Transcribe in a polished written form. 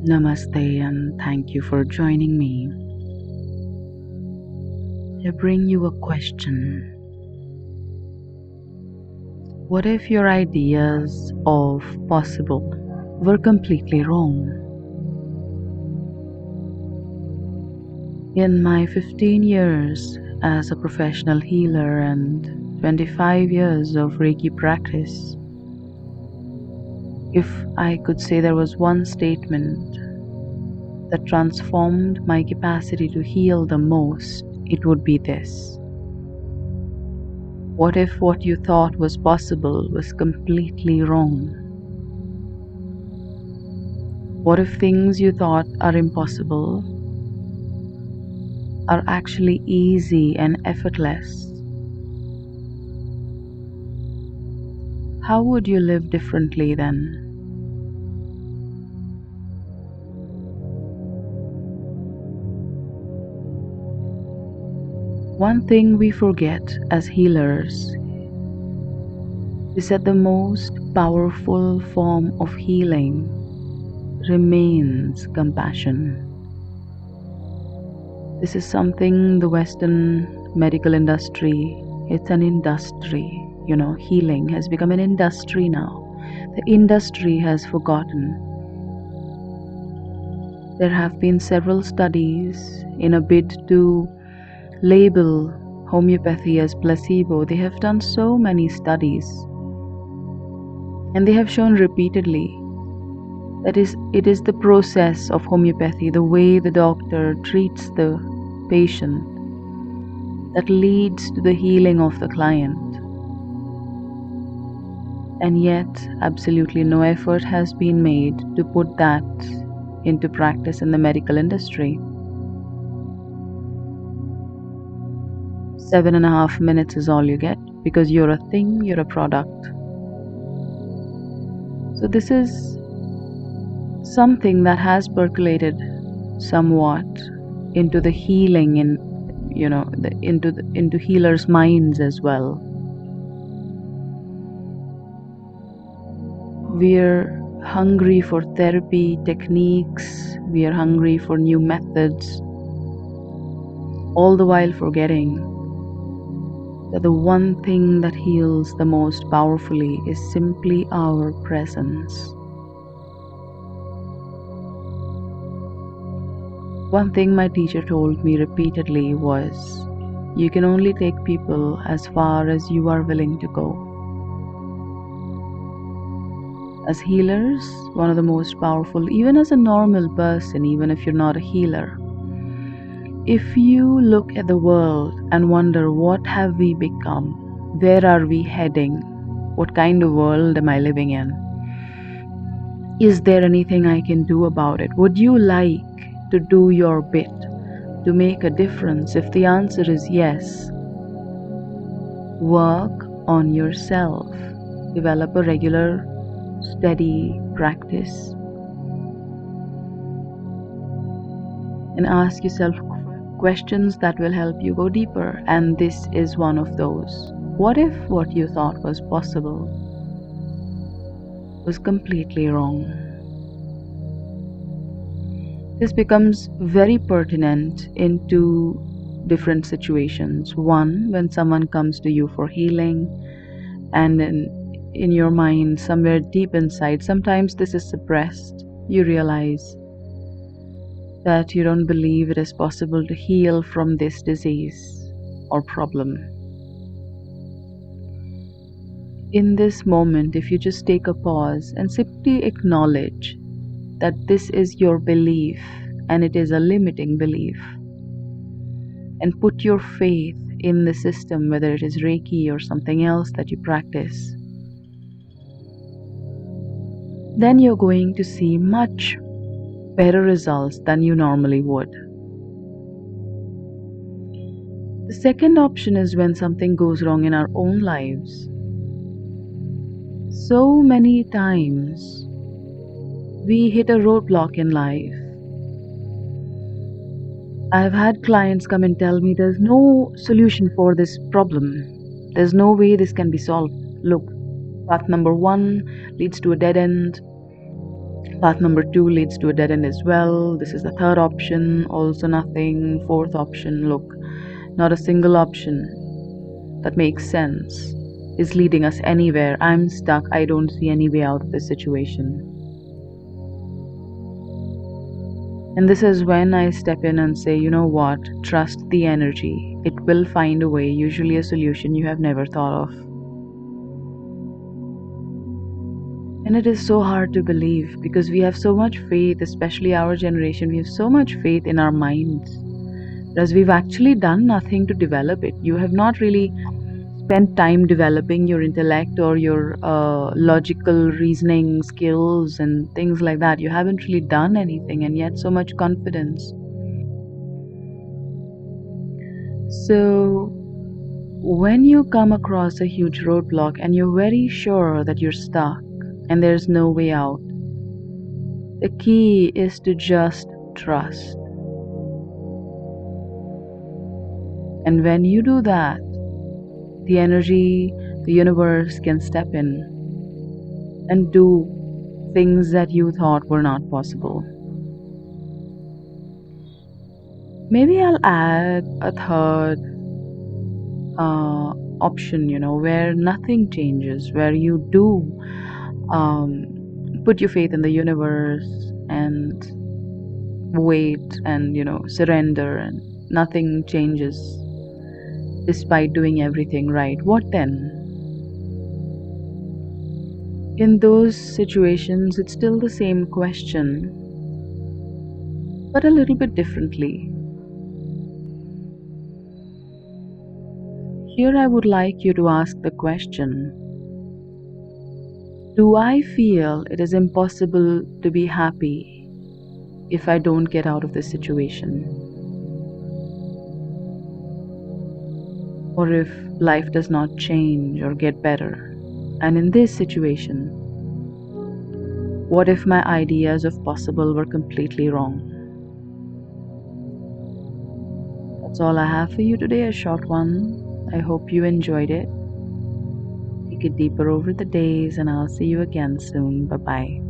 Namaste and thank you for joining me. I bring you a question. What if your ideas of possible were completely wrong? In my 15 years as a professional healer and 25 years of Reiki practice, if I could say there was one statement that transformed my capacity to heal the most, it would be this. What if what you thought was possible was completely wrong? What if things you thought are impossible are actually easy and effortless? How would you live differently then? One thing we forget as healers is that the most powerful form of healing remains compassion. This is something the Western medical industry, it's an industry, healing has become an industry now. The industry has forgotten. There have been several studies in a bid to label homeopathy as placebo. They have done so many studies and they have shown repeatedly that it is the process of homeopathy, the way the doctor treats the patient, that leads to the healing of the client. And yet absolutely no effort has been made to put that into practice in the medical industry. 7.5 minutes is all you get because you're a thing, you're a product. So this is something that has percolated somewhat into the healing into healers' minds as well. We're hungry for therapy techniques, we are hungry for new methods, all the while forgetting that the one thing that heals the most powerfully is simply our presence. One thing my teacher told me repeatedly was, you can only take people as far as you are willing to go. As healers, one of the most powerful, even as a normal person, even if you're not a healer, if you look at the world and wonder, what have we become? Where are we heading? What kind of world am I living in? Is there anything I can do about it? Would you like to do your bit to make a difference? If the answer is yes, work on yourself. Develop a regular, steady practice and ask yourself questions that will help you go deeper, and this is one of those. What if what you thought was possible was completely wrong? This becomes very pertinent into different situations. One, when someone comes to you for healing, and in your mind, somewhere deep inside, sometimes this is suppressed, you realize that you don't believe it is possible to heal from this disease or problem. In this moment, if you just take a pause and simply acknowledge that this is your belief and it is a limiting belief, and put your faith in the system, whether it is Reiki or something else that you practice, then you're going to see much better results than you normally would. The second option is when something goes wrong in our own lives. So many times we hit a roadblock in life. I've had clients come and tell me there's no solution for this problem. There's no way this can be solved. Look, path number 1 leads to a dead end. Path number 2 leads to a dead end as well. This is the third option, also nothing. Fourth option, look, not a single option that makes sense is leading us anywhere. I'm stuck. I don't see any way out of this situation. And this is when I step in and say, you know what? Trust the energy. It will find a way, usually a solution you have never thought of. And it is so hard to believe because we have so much faith, especially our generation, we have so much faith in our minds. Whereas we've actually done nothing to develop it. You have not really spent time developing your intellect or your logical reasoning skills and things like that. You haven't really done anything, and yet so much confidence. So when you come across a huge roadblock and you're very sure that you're stuck and there's no way out, the key is to just trust. And when you do that, the energy, the universe can step in and do things that you thought were not possible. Maybe I'll add a third option, where nothing changes, where you do put your faith in the universe and wait and, surrender, and nothing changes despite doing everything right. What then? In those situations, it's still the same question, but a little bit differently. Here I would like you to ask the question, do I feel it is impossible to be happy if I don't get out of this situation? Or if life does not change or get better? And in this situation, what if my ideas of possible were completely wrong? That's all I have for you today, a short one. I hope you enjoyed it. Take it deeper over the days, and I'll see you again soon. Bye-bye.